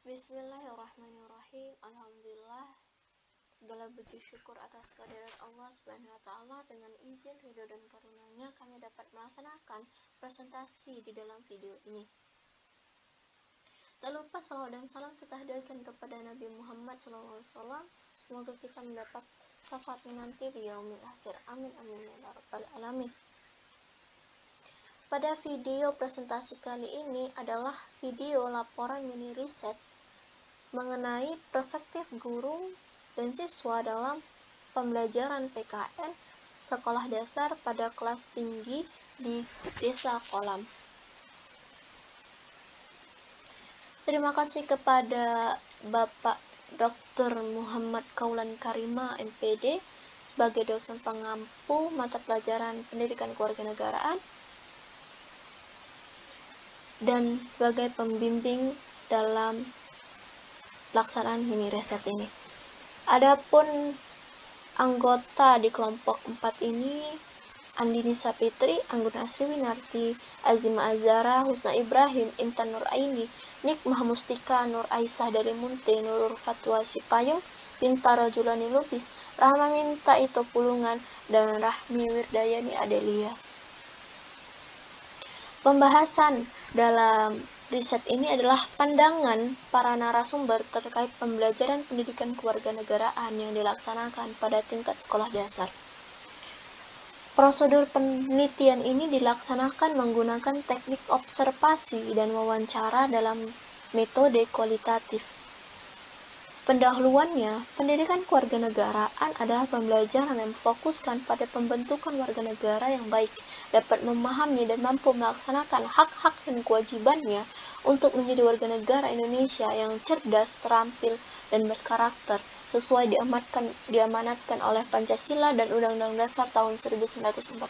Bismillahirrahmanirrahim. Alhamdulillah, segala puji syukur atas kehadirat Allah Subhanahu wa taala. Dengan izin, ridho dan karunia-Nya kami dapat melaksanakan presentasi di dalam video ini. Tak lupa salawat dan salam kita hadirkan kepada Nabi Muhammad SAW. Semoga kita mendapat syafaatnya nanti di yaumil akhir. Amin amin ya rabbal alamin. Pada video presentasi kali ini adalah video laporan mini riset mengenai perspektif guru dan siswa dalam pembelajaran PKN sekolah dasar pada kelas tinggi di Desa Kolam. Terima kasih kepada Bapak Dr. Muhammad Kaulan Karima, MPD, sebagai dosen pengampu mata pelajaran pendidikan kewarganegaraan dan sebagai pembimbing dalam pelaksanaan mini riset ini. Adapun anggota di kelompok 4 ini Andini Sapitri, Anggun Asri Winarti, Azima Azara, Husna Ibrahim, Intan Nur Aini, Nikmah Mustika, Nur Aisyah dari Munte, Nurul Fatwa Sipayung, Bintara Julani Lubis, Rahma Minta Ito Pulungan, dan Rahmi Wirdayani Adelia. Pembahasan dalam riset ini adalah pandangan para narasumber terkait pembelajaran pendidikan kewarganegaraan yang dilaksanakan pada tingkat sekolah dasar. Prosedur penelitian ini dilaksanakan menggunakan teknik observasi dan wawancara dalam metode kualitatif. Pendahuluannya, pendidikan kewarganegaraan adalah pembelajaran yang memfokuskan pada pembentukan warga negara yang baik, dapat memahami dan mampu melaksanakan hak-hak dan kewajibannya untuk menjadi warga negara Indonesia yang cerdas, terampil, dan berkarakter, sesuai diamanatkan oleh Pancasila dan Undang-Undang Dasar tahun 1945.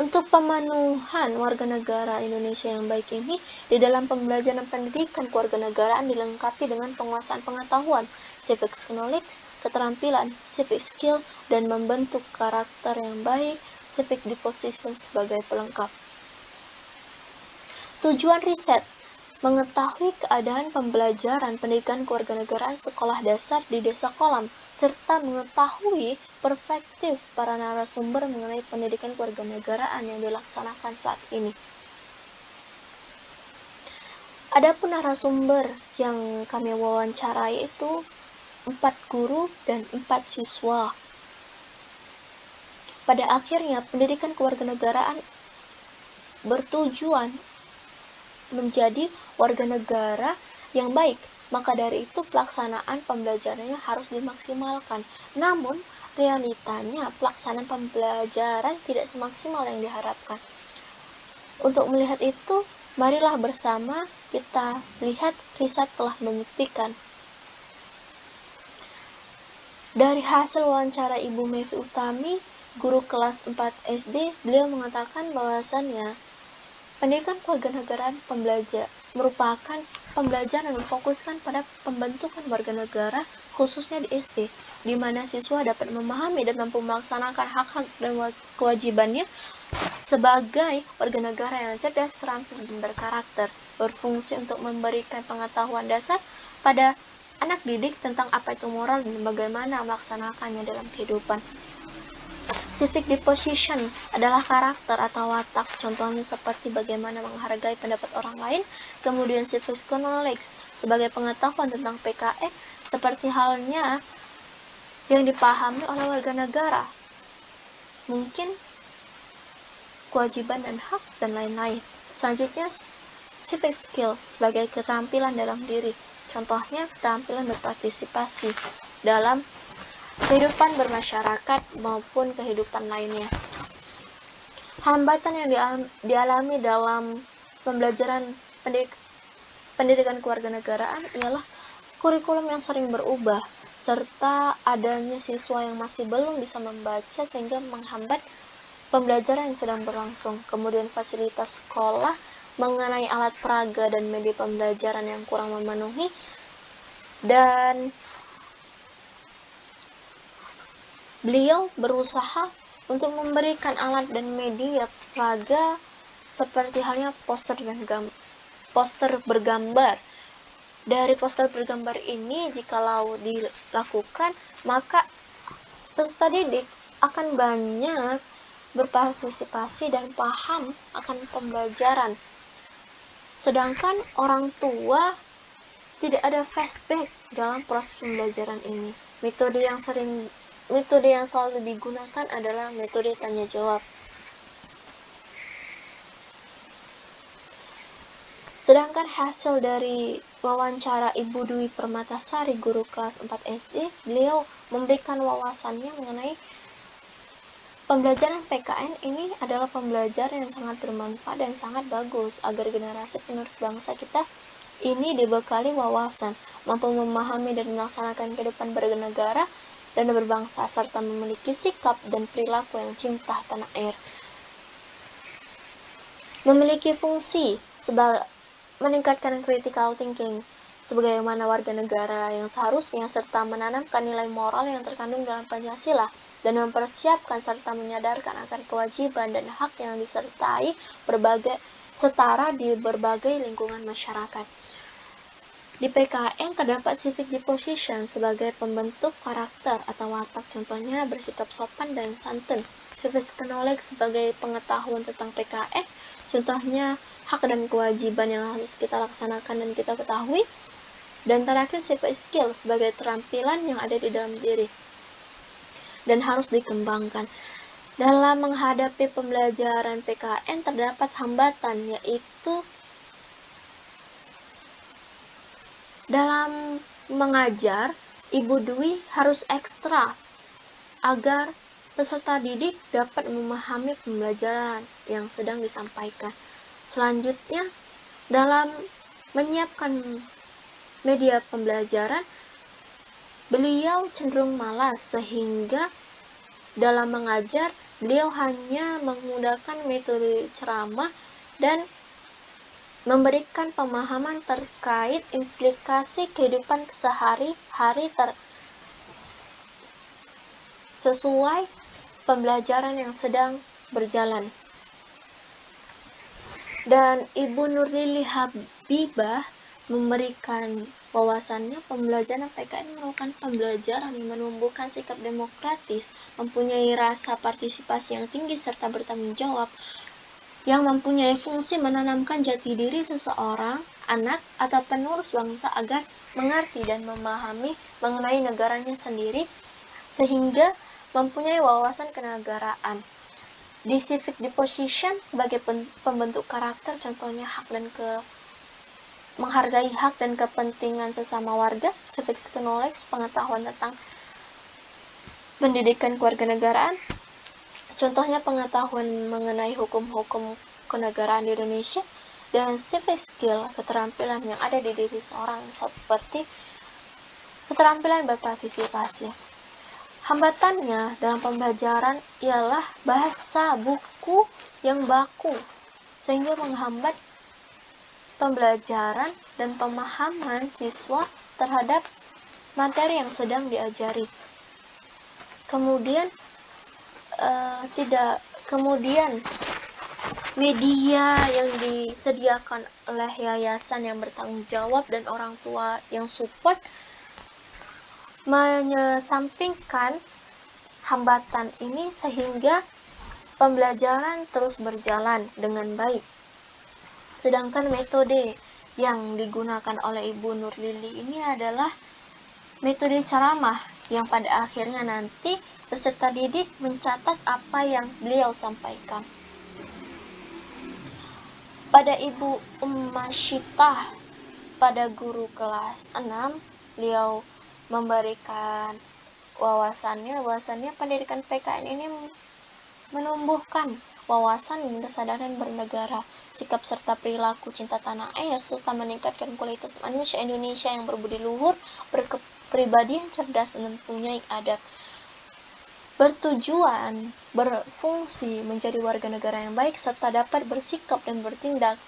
Untuk pemenuhan warga negara Indonesia yang baik ini, di dalam pembelajaran pendidikan kewarganegaraan dilengkapi dengan penguasaan pengetahuan, civic knowledge, keterampilan, civic skill, dan membentuk karakter yang baik, civic disposition sebagai pelengkap. Tujuan riset mengetahui keadaan pembelajaran pendidikan kewarganegaraan sekolah dasar di Desa Kolam, serta mengetahui perspektif para narasumber mengenai pendidikan kewarganegaraan yang dilaksanakan saat ini. Adapun narasumber yang kami wawancarai itu 4 guru dan 4 siswa. Pada akhirnya, pendidikan kewarganegaraan bertujuan menjadi warga negara yang baik, maka dari itu pelaksanaan pembelajarannya harus dimaksimalkan. Namun, realitanya pelaksanaan pembelajaran tidak semaksimal yang diharapkan. Untuk melihat itu, marilah bersama kita lihat riset telah membuktikan. Dari hasil wawancara Ibu Mevi Utami, guru kelas 4 SD, beliau mengatakan bahwasannya pendidikan kewarganegaraan merupakan pembelajaran yang memfokuskan pada pembentukan warga negara, khususnya di SD, di mana siswa dapat memahami dan mampu melaksanakan hak-hak dan kewajibannya sebagai warga negara yang cerdas, terampil, dan berkarakter, berfungsi untuk memberikan pengetahuan dasar pada anak didik tentang apa itu moral dan bagaimana melaksanakannya dalam kehidupan. Civic disposition adalah karakter atau watak, contohnya seperti bagaimana menghargai pendapat orang lain. Kemudian civic knowledge sebagai pengetahuan tentang PKN, seperti halnya yang dipahami oleh warga negara, mungkin kewajiban dan hak dan lain-lain. Selanjutnya civic skill sebagai keterampilan dalam diri, contohnya keterampilan berpartisipasi dalam kehidupan bermasyarakat maupun kehidupan lainnya. Hambatan yang dialami dalam pembelajaran pendidikan kewarganegaraan ialah kurikulum yang sering berubah, serta adanya siswa yang masih belum bisa membaca sehingga menghambat pembelajaran yang sedang berlangsung. Kemudian fasilitas sekolah mengenai alat peraga dan media pembelajaran yang kurang memenuhi, dan beliau berusaha untuk memberikan alat dan media peraga seperti halnya poster bergambar Dari poster bergambar ini, jikalau dilakukan, maka peserta didik akan banyak berpartisipasi dan paham akan pembelajaran. Sedangkan orang tua tidak ada flashback dalam proses pembelajaran ini. Metode yang selalu digunakan adalah metode tanya jawab. Sedangkan hasil dari wawancara Ibu Dwi Permatasari, guru kelas 4 SD, beliau memberikan wawasannya mengenai pembelajaran PKN ini adalah pembelajaran yang sangat bermanfaat dan sangat bagus agar generasi penerus bangsa kita ini dibekali wawasan, mampu memahami dan melaksanakan kehidupan bernegara dan berbangsa, serta memiliki sikap dan perilaku yang cinta tanah air. Memiliki fungsi sebagai meningkatkan critical thinking sebagaimana warga negara yang seharusnya, serta menanamkan nilai moral yang terkandung dalam Pancasila dan mempersiapkan serta menyadarkan akan kewajiban dan hak yang disertai setara di berbagai lingkungan masyarakat. Di PKN terdapat civic disposition sebagai pembentuk karakter atau watak, contohnya bersikap sopan dan santun. Civic knowledge sebagai pengetahuan tentang PKN, contohnya hak dan kewajiban yang harus kita laksanakan dan kita ketahui. Dan terakhir, civic skill sebagai keterampilan yang ada di dalam diri dan harus dikembangkan. Dalam menghadapi pembelajaran PKN terdapat hambatan, yaitu dalam mengajar, Ibu Dwi harus ekstra agar peserta didik dapat memahami pembelajaran yang sedang disampaikan. Selanjutnya, dalam menyiapkan media pembelajaran, beliau cenderung malas sehingga dalam mengajar beliau hanya menggunakan metode ceramah dan memberikan pemahaman terkait implikasi kehidupan sehari-hari sesuai pembelajaran yang sedang berjalan. Dan Ibu Nurlili Habibah memberikan wawasannya pembelajaran PKN merupakan pembelajaran yang menumbuhkan sikap demokratis, mempunyai rasa partisipasi yang tinggi serta bertanggung jawab, yang mempunyai fungsi menanamkan jati diri seseorang, anak, atau penerus bangsa agar mengerti dan memahami mengenai negaranya sendiri, sehingga mempunyai wawasan kenegaraan. Di civic disposition sebagai pembentuk karakter, contohnya hak dan menghargai hak dan kepentingan sesama warga. Civic knowledge, pengetahuan tentang pendidikan kewarganegaraan, contohnya pengetahuan mengenai hukum-hukum kenegaraan di Indonesia. Dan civic skill, keterampilan yang ada di diri seorang seperti keterampilan berpartisipasi. Hambatannya dalam pembelajaran ialah bahasa buku yang baku, sehingga menghambat pembelajaran dan pemahaman siswa terhadap materi yang sedang diajari. Kemudian media yang disediakan oleh yayasan yang bertanggung jawab dan orang tua yang support menyesampingkan hambatan ini sehingga pembelajaran terus berjalan dengan baik. Sedangkan metode yang digunakan oleh Ibu Nurlili ini adalah metode ceramah yang pada akhirnya nanti peserta didik mencatat apa yang beliau sampaikan. Pada Ibu Ummasyitah, pada guru kelas 6, beliau memberikan wawasannya pendidikan PKN ini menumbuhkan wawasan dan kesadaran bernegara, sikap serta perilaku cinta tanah air, serta meningkatkan kualitas manusia Indonesia yang berbudi luhur, berkepribadian cerdas, dan mempunyai adab. Bertujuan berfungsi menjadi warga negara yang baik serta dapat bersikap dan bertindak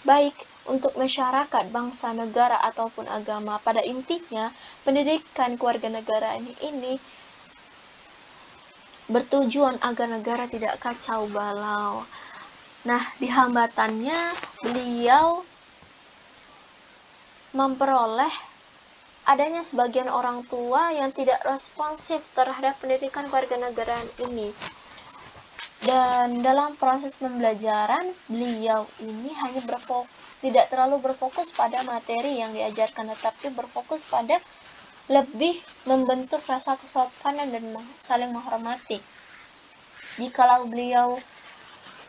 baik untuk masyarakat, bangsa, negara, ataupun agama. Pada intinya, pendidikan kewarganegaraan ini bertujuan agar negara tidak kacau balau. Nah, di hambatannya beliau memperoleh adanya sebagian orang tua yang tidak responsif terhadap pendidikan kewarganegaraan ini. Dan dalam proses pembelajaran, beliau ini hanya tidak terlalu berfokus pada materi yang diajarkan, tetapi berfokus pada lebih membentuk rasa kesopanan dan saling menghormati. Jikalau beliau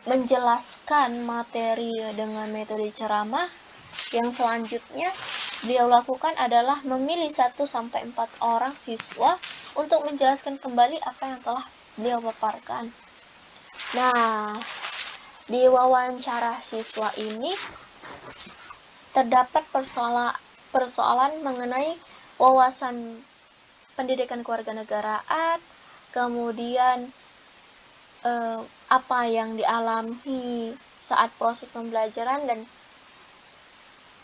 menjelaskan materi dengan metode ceramah, yang selanjutnya beliau lakukan adalah memilih 1-4 orang siswa untuk menjelaskan kembali apa yang telah beliau paparkan. Nah, di wawancara siswa ini terdapat persoalan mengenai wawasan pendidikan kewarganegaraan, kemudian apa yang dialami saat proses pembelajaran, dan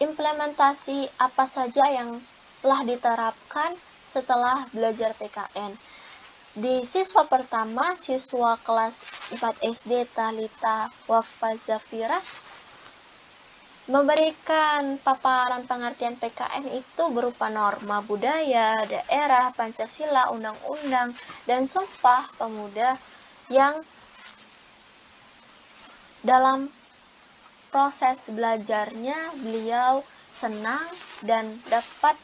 implementasi apa saja yang telah diterapkan setelah belajar PKN. Di siswa pertama, siswa kelas 4 SD Talita Wafa Zafira memberikan paparan pengertian PKN itu berupa norma budaya, daerah, Pancasila, undang-undang, dan Sumpah Pemuda yang dalam proses belajarnya beliau senang dan dapat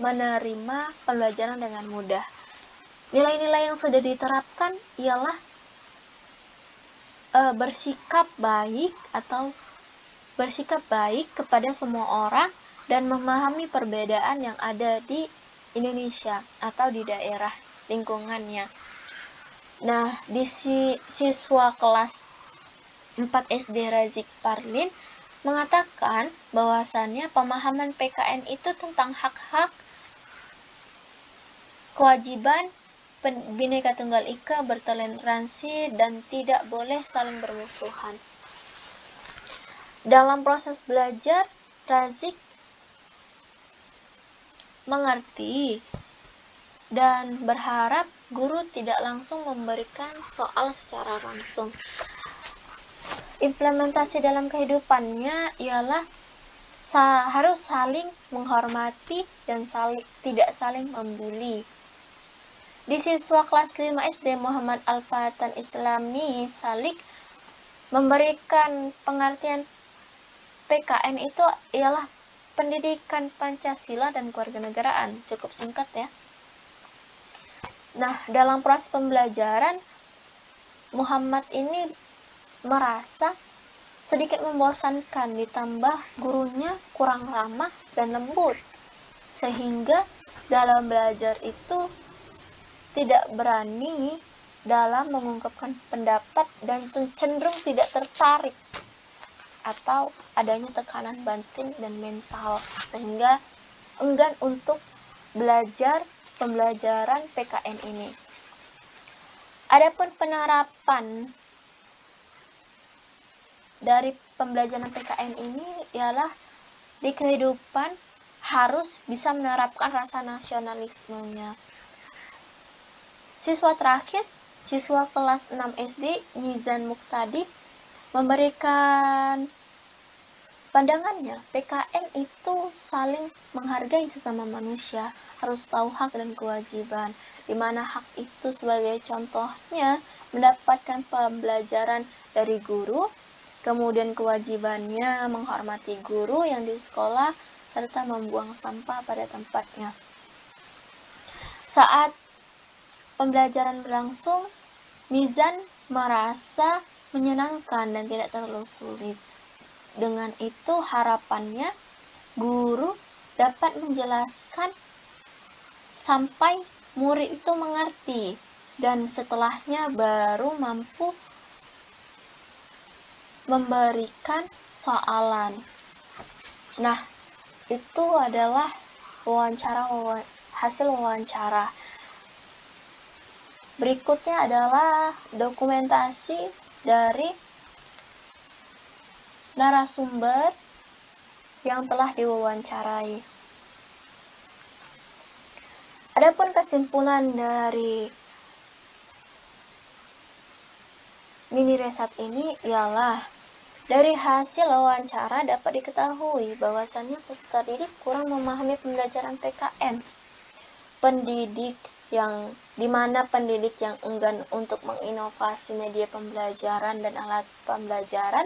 menerima pembelajaran dengan mudah. Nilai-nilai yang sudah diterapkan ialah bersikap baik kepada semua orang dan memahami perbedaan yang ada di Indonesia atau di daerah lingkungannya. Nah, di siswa kelas 4 SD Razik Parlin mengatakan bahwasannya pemahaman PKN itu tentang hak-hak, kewajiban, Bhinneka Tunggal Ika, bertoleransi, dan tidak boleh saling bermusuhan. Dalam proses belajar, Razik mengerti dan berharap guru tidak langsung memberikan soal secara langsung. Implementasi dalam kehidupannya ialah harus saling menghormati dan tidak saling membuli. Di siswa kelas 5 SD Muhammad Al-Fatan Islami Salik memberikan pengertian PKN itu ialah pendidikan Pancasila dan kewarganegaraan. Cukup singkat ya. Nah, dalam proses pembelajaran, Muhammad ini merasa sedikit membosankan, ditambah gurunya kurang ramah dan lembut, sehingga dalam belajar itu tidak berani dalam mengungkapkan pendapat dan cenderung tidak tertarik atau adanya tekanan batin dan mental, sehingga enggan untuk belajar pembelajaran PKN ini. Adapun penerapan dari pembelajaran PKN ini ialah di kehidupan harus bisa menerapkan rasa nasionalismenya. Siswa terakhir, siswa kelas 6 SD Mizan Muqtadi memberikan pandangannya, PKN itu saling menghargai sesama manusia, harus tahu hak dan kewajiban, di mana hak itu sebagai contohnya mendapatkan pembelajaran dari guru, kemudian kewajibannya menghormati guru yang di sekolah, serta membuang sampah pada tempatnya. Saat pembelajaran berlangsung, Mizan merasa menyenangkan dan tidak terlalu sulit. Dengan itu harapannya guru dapat menjelaskan sampai murid itu mengerti, dan setelahnya baru mampu memberikan soalan. Nah, itu adalah hasil wawancara. Berikutnya adalah dokumentasi dari narasumber yang telah diwawancarai. Adapun kesimpulan dari mini resat ini ialah Dari hasil wawancara dapat diketahui bahwasannya peserta didik kurang memahami pembelajaran PKN. Dimana pendidik yang enggan untuk menginovasi media pembelajaran dan alat pembelajaran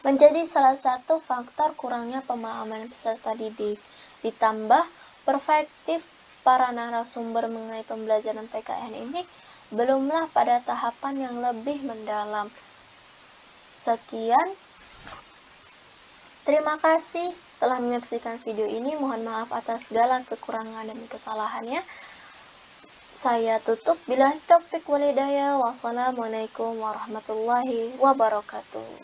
menjadi salah satu faktor kurangnya pemahaman peserta didik. Ditambah perspektif para narasumber mengenai pembelajaran PKN ini belumlah pada tahapan yang lebih mendalam. Sekian, terima kasih telah menyaksikan video ini. Mohon maaf atas segala kekurangan dan kesalahannya. Saya tutup. Billahi taufiq wal hidayah. Wassalamualaikum warahmatullahi wabarakatuh.